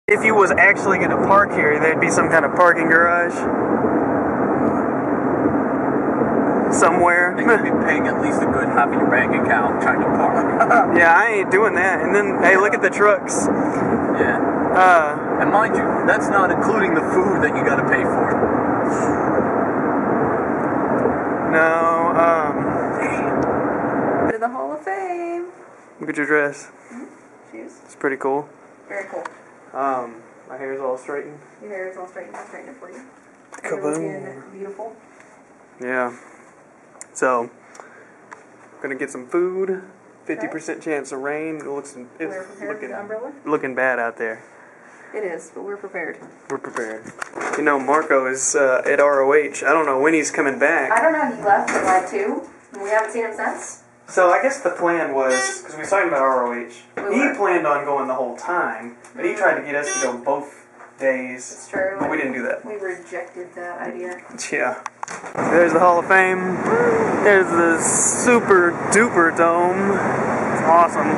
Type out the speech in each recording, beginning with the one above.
If you was actually going to park here, there'd be some kind of parking garage somewhere. And you'd be paying at least a good half of your bank account trying to park. Yeah, I ain't doing that. And then, hey, look at the trucks. Yeah. And mind you, that's not including the food that you got to pay for. No, To the Hall of Fame. Look at your dress. Shoes. It's pretty cool. Very cool. My hair's all straightened. Your hair is all straightened. I'll straighten it for you. Kaboom. You're looking beautiful. Yeah. So, gonna get some food. 50% chance of rain. It's looking bad out there. It is, but we're prepared. We're prepared. You know, Marco is at ROH. I don't know when he's coming back. I don't know. He left at like 2, and we haven't seen him since. So I guess the plan was, because we was talking about ROH, he planned on going the whole time, but he tried to get us to go both days. It's true. But we didn't do that. We rejected that idea. Yeah. There's the Hall of Fame. There's the super duper dome. It's awesome.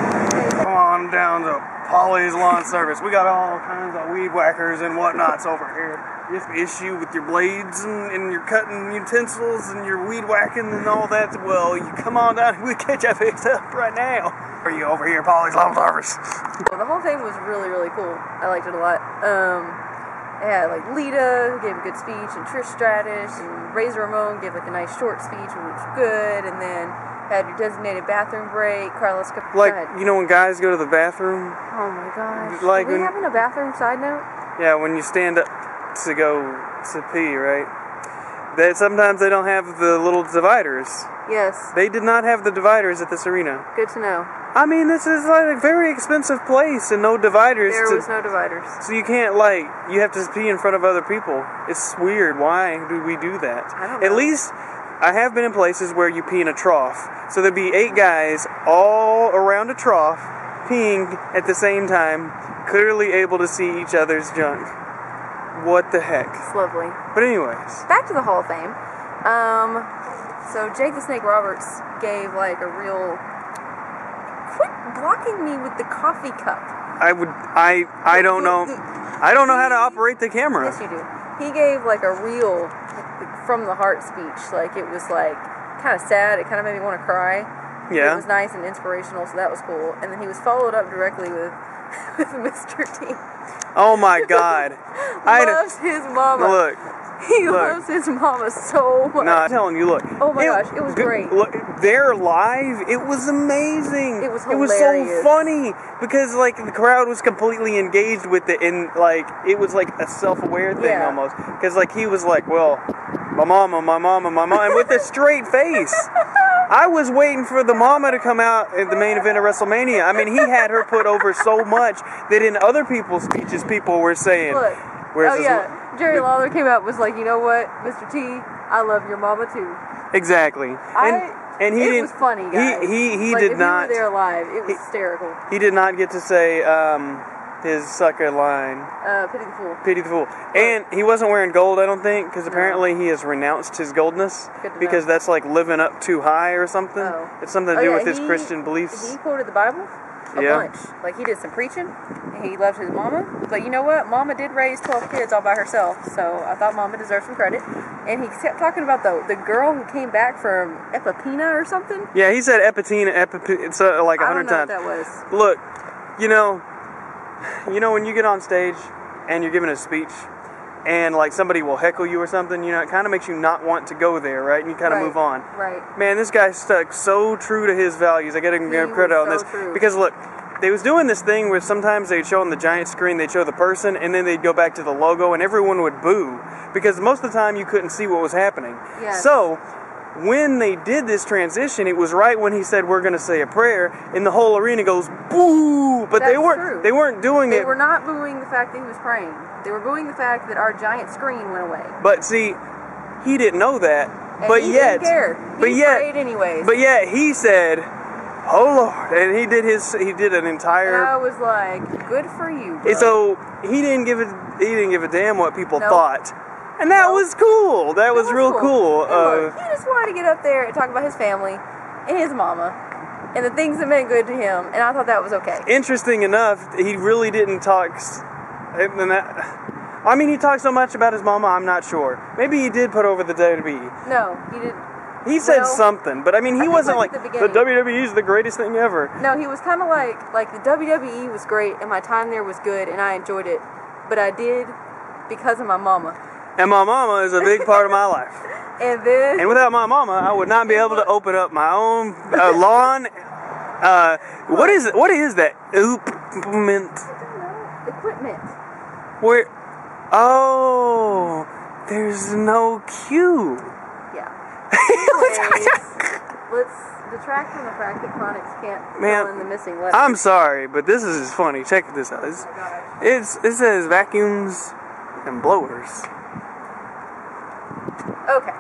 Come on down to Polly's Lawn Service. We got all kinds of weed whackers and whatnots over here. If you issue with your blades and your cutting utensils and your weed whacking and all that, well, you come on down and we'll get you fixed up right now. Are you over here, Polly's Lawn Service? Well, the Hall of Fame was really, really cool. I liked it a lot. Yeah, like Lita, who gave a good speech, and Trish Stratus, and Razor Ramon gave like a nice short speech, which was good, and then had your designated bathroom break. Carlos Like, you know when guys go to the bathroom? Oh my gosh. Like Are we having a bathroom side note? Yeah, when you stand up to go to pee, right? That sometimes they don't have the little dividers. Yes. They did not have the dividers at this arena. Good to know. I mean, this is like a very expensive place and no dividers. There was no dividers. So you can't, like, you have to pee in front of other people. It's weird. Why do we do that? I don't know. At least, I have been in places where you pee in a trough. So there'd be 8 guys all around a trough peeing at the same time, clearly able to see each other's junk. What the heck? It's lovely. But anyways. Back to the Hall of Fame. So Jake the Snake Roberts gave like a real... Quit blocking me with the coffee cup. I don't know. I don't know how to operate the camera. Yes, you do. He gave like a real from the heart speech. Like it was like kind of sad. It kind of made me want to cry. Yeah. It was nice and inspirational, so that was cool. And then he was followed up directly with Mr. T. Oh my God. Loves his mama. Look. He loves his mama so much. No, I'm telling you, look. Oh my gosh, it was great. Look, they're live. It was amazing. It was hilarious. It was so funny because like the crowd was completely engaged with it, and like it was like a self-aware thing almost. Because like he was like, well, my mama, and with a straight face. I was waiting for the mama to come out at the main event of Wrestlemania. I mean, he had her put over so much that in other people's speeches, people were saying, look. Where's oh yeah, Jerry Lawler came out was like, you know what, Mr. T, I love your mama too. Exactly. And he it was funny, guys. He like, did if not. You were there live. It was hysterical. He did not get to say his sucker line. Pity the fool. Pity the fool. And he wasn't wearing gold, I don't think, because apparently he has renounced his goldness because that's like living up too high or something. Oh. It's something to do with his Christian beliefs. He quoted the Bible a bunch. Like he did some preaching. He loved his mama. But you know what? Mama did raise 12 kids all by herself. So I thought Mama deserved some credit. And he kept talking about the girl who came back from Epipina or something. Yeah, he said Epitina, it's like 100 times. I don't know what that was. Look, you know when you get on stage and you're giving a speech and like somebody will heckle you or something, you know, it kind of makes you not want to go there, right? And you kind of move on. Right. Man, this guy stuck so true to his values. I gotta give credit on this. True. Because look, they was doing this thing where sometimes they'd show on the giant screen, they'd show the person, and then they'd go back to the logo, and everyone would boo. Because most of the time you couldn't see what was happening. Yes. So, when they did this transition, it was right when he said, we're going to say a prayer, and the whole arena goes, boo! But That's they weren't true. They weren't doing it. They were not booing the fact that he was praying. They were booing the fact that our giant screen went away. But see, he didn't know that. And but he yet, didn't care. He prayed anyways. But yet, he said, oh Lord, and he did an entire. And I was like, good for you, bro. So he didn't give a damn what people thought, and that was cool. That was real cool. Look, he just wanted to get up there and talk about his family and his mama and the things that meant good to him, and I thought that was okay. Interesting enough, he really didn't talk I mean, he talked so much about his mama, I'm not sure. Maybe he did put over the WWE. No, he did. He said something, but I mean, he wasn't like, the WWE is the greatest thing ever. No, he was kind of like the WWE was great, and my time there was good, and I enjoyed it. But I did because of my mama. And my mama is a big part of my life. And without my mama, I would not be able to open up my own lawn. What is that? Equipment. Where? Oh, there's no cue. Yeah. Anyways, let's detract from the fact that Chronics can't fill in the missing letters. I'm sorry, but this is funny. Check this out. It says vacuums and blowers. Okay.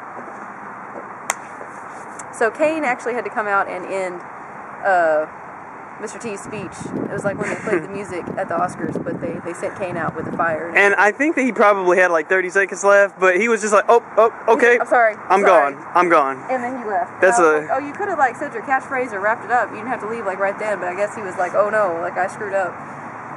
So Kane actually had to come out and end Mr. T's speech. It was like when they played the music at the Oscars, but they sent Kane out with a fire. And I think that he probably had like 30 seconds left, but he was just like, oh, okay. I'm sorry. I'm gone. And then he left. That's like, you could have like said your catchphrase or wrapped it up. You didn't have to leave like right then, but I guess he was like, oh no, like I screwed up.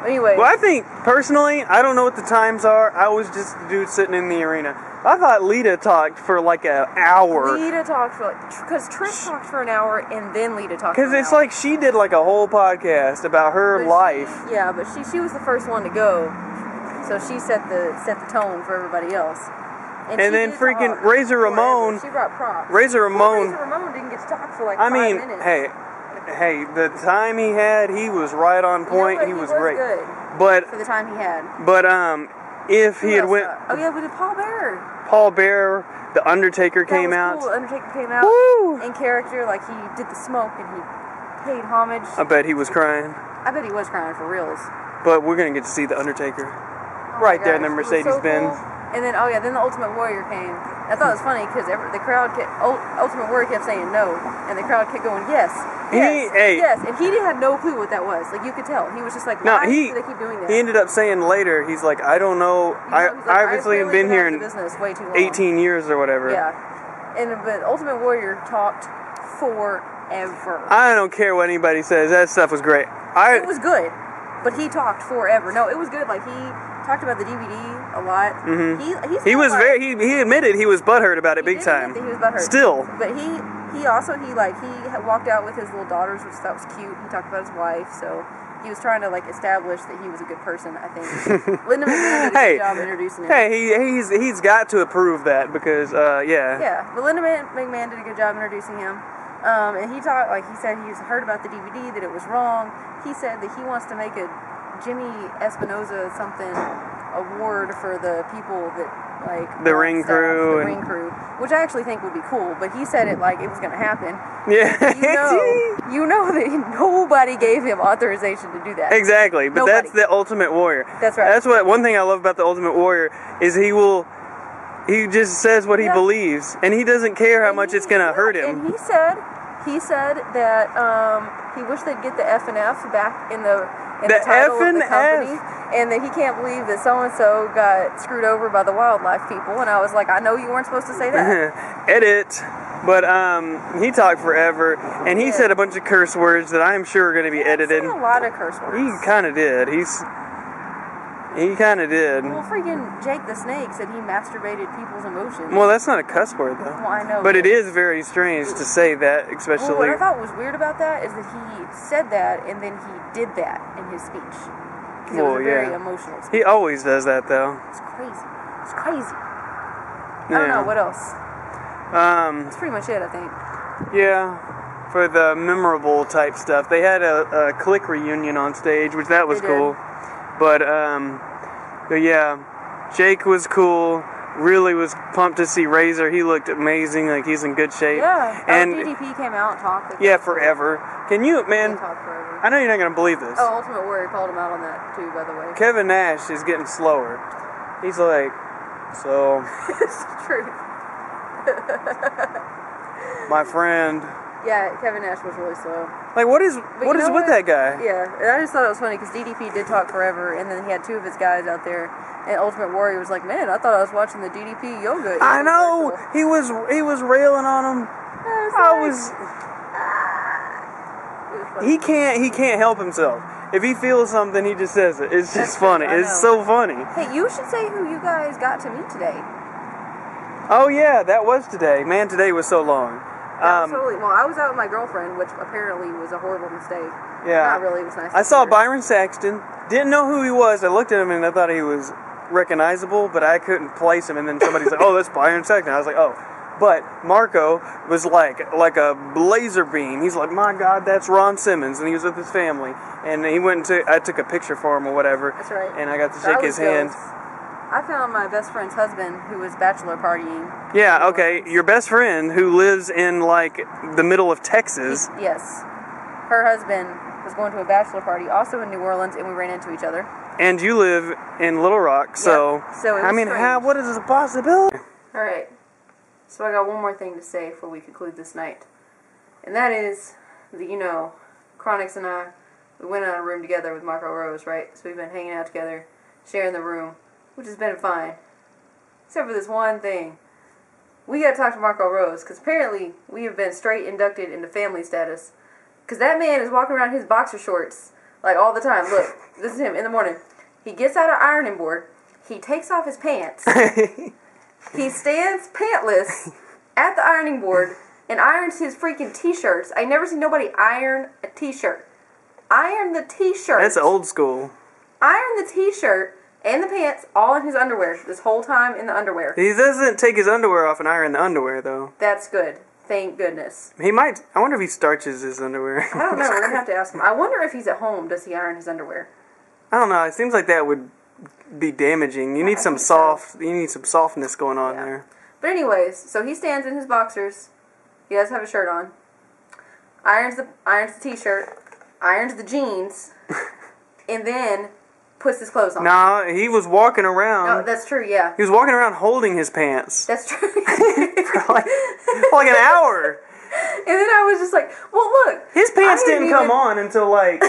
Anyway. Well, I think, personally, I don't know what the times are. I was just the dude sitting in the arena. I thought Lita talked for like an hour. Lita talked for because Trish talked for an hour and then Lita talked for an hour. Because it's like she did like a whole podcast about her life. But she was the first one to go. So she set the tone for everybody else. And then freaking Razor Ramon. She brought props. Razor Ramon didn't get to talk for like 5 minutes. Hey, the time he had, he was right on point. He was great. Good but for the time he had. But if he had went, but Paul Bearer, the Undertaker came out. Cool. Undertaker came out in character, like he did the smoke and he paid homage. I bet he was crying. I bet he was crying for reals. But we're gonna get to see the Undertaker right there in the Mercedes-Benz. Cool. And then then the Ultimate Warrior came. I thought it was funny because the crowd Ultimate Warrior kept saying no, and the crowd kept going yes, yes, and he had no clue what that was. Like you could tell, he was just like, why do they keep doing that? He ended up saying later, he's like, I don't know, I obviously have been here in business way too long. 18 years or whatever. Yeah, but Ultimate Warrior talked forever. I don't care what anybody says. That stuff was great. It was good, but he talked forever. No, it was good. Like he talked about the DVD a lot. Mm-hmm. He was he admitted he was butthurt about it big time. He was butthurt. Still. But he walked out with his little daughters, which I thought was cute. He talked about his wife, so he was trying to like establish that he was a good person, I think. Linda McMahon did a good job introducing him. Hey, he's got to approve that because Yeah, but Linda McMahon did a good job introducing him. And he talked, like he said, he's heard about the DVD, that it was wrong. He said that he wants to make a Jimmy Espinoza award for the people that like the ring crew, which I actually think would be cool. But he said it like it was going to happen. Yeah, you know that nobody gave him authorization to do that. Exactly, but nobody. That's the Ultimate Warrior. That's right. That's what one thing I love about the Ultimate Warrior is he just says what he believes, and he doesn't care how much it's going to hurt him. And he said that he wished they'd get the F and F back in the title of the company, and that he can't believe that so-and-so got screwed over by the wildlife people. And I was like, I know you weren't supposed to say that. Edit. But he talked forever, and he said a bunch of curse words that I'm sure are going to be edited. He said a lot of curse words. He kind of did. He kind of did. Well, freaking Jake the Snake said he masturbated people's emotions. Well, that's not a cuss word, though. Well, I know. But it is very strange to say that, especially... Well, what I thought was weird about that is that he said that, and then he did that in his speech. Because it was a very emotional speech. He always does that, though. It's crazy. I don't know, what else? That's pretty much it, I think. Yeah. For the memorable type stuff. They had a Click reunion on stage, which that was cool. But yeah, Jake was cool. Really was pumped to see Razor. He looked amazing. Like he's in good shape. Yeah. And DDP came out and talked. Forever. Can you, man? I know you're not gonna believe this. Oh, Ultimate Warrior called him out on that too, by the way. Kevin Nash is getting slower. He's like, so. It's true. My friend. Yeah, Kevin Nash was really slow. Like, what is with that guy? Yeah, and I just thought it was funny because DDP did talk forever, and then he had two of his guys out there, and Ultimate Warrior was like, "Man, I thought I was watching the DDP yoga." I know he was railing on him. It was he can't help himself. If he feels something, he just says it. It's just funny. It's so funny. Hey, you should say who you guys got to meet today. Oh yeah, that was today. Man, today was so long. Absolutely. Well, I was out with my girlfriend, which apparently was a horrible mistake. Yeah. Not really. It was nice. I saw Byron Saxton. Didn't know who he was. I looked at him and I thought he was recognizable, but I couldn't place him. And then somebody's like, "Oh, that's Byron Saxton." I was like, "Oh." But Marco was like a laser beam. He's like, "My God, that's Ron Simmons," and he was with his family. And he went and I took a picture for him or whatever. That's right. And I got to shake his hand. I found my best friend's husband who was bachelor partying. Yeah, okay. Your best friend who lives in like the middle of Texas. Yes. Her husband was going to a bachelor party also in New Orleans, and we ran into each other. And you live in Little Rock, so, yep. So it was strange. What is the possibility? All right. So I got one more thing to say before we conclude this night. And that is that, Chronix and I, we went out of a room together with Marco Rose, right? So we've been hanging out together, sharing the room, which has been fine. Except for this one thing. We gotta talk to Marco Rose, because apparently we have been straight inducted into family status. Because that man is walking around in his boxer shorts, like, all the time. Look, this is him in the morning. He gets out of ironing board, he takes off his pants, he stands pantless at the ironing board, and irons his freaking t-shirts. I never seen nobody iron a t-shirt. Iron the t-shirt. That's old school. Iron the t-shirt and the pants all in his underwear this whole time in the underwear. He doesn't take his underwear off and iron the underwear, though. That's good. Thank goodness. He might. I wonder if he starches his underwear. I don't know. We're going to have to ask him. I wonder if he's at home, does he iron his underwear? I don't know. It seems like that would be damaging. You need some You need some softness going on there. But anyways, so he stands in his boxers. He does have a shirt on. Irons the t-shirt. Irons the jeans. And then puts his clothes on. No, he was walking around. No, that's true, yeah. He was walking around holding his pants. That's true. for like an hour. And then I was just like, well, look. His pants didn't come on until like,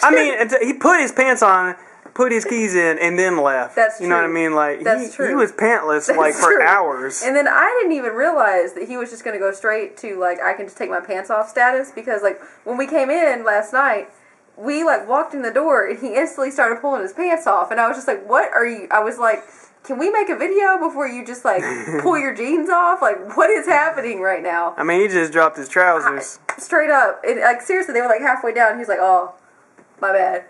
until he put his pants on, put his keys in, and then left. That's true. You know what I mean? Like, That's true. He was pantless for hours. And then I didn't even realize that he was just going to go straight to, like, I can just take my pants off status. Because, like, when we came in last night, we, like, walked in the door, and he instantly started pulling his pants off. And I was just like, what are you... I was like, can we make a video before you just, like, pull your jeans off? Like, what is happening right now? I mean, he just dropped his trousers. Straight up. Like, seriously, they were, like, halfway down. And he's like, oh, my bad.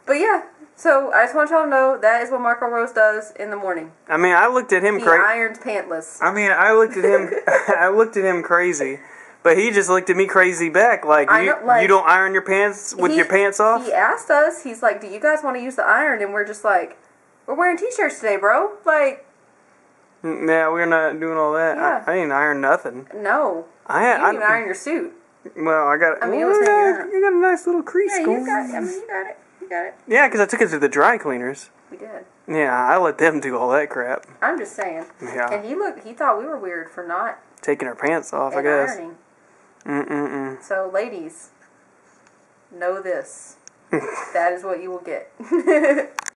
But, yeah. So, I just want y'all to know that is what Marco Rose does in the morning. I mean, I looked at him crazy. He irons pantless. I mean, I looked at him... I looked at him crazy. But he just looked at me crazy back, like, you don't iron your pants with your pants off? He asked us, he's like, do you guys want to use the iron? And we're just like, we're wearing t-shirts today, bro. Like... Yeah, we're not doing all that. Yeah. I didn't iron nothing. No. You didn't even iron your suit. Well, I got... I mean, you got a nice little crease going. You got it. Yeah, because I took it to the dry cleaners. We did. Yeah, I let them do all that crap. I'm just saying. Yeah. And he thought we were weird for not... taking our pants off, I guess. Ironing. So, ladies, know this. That is what you will get.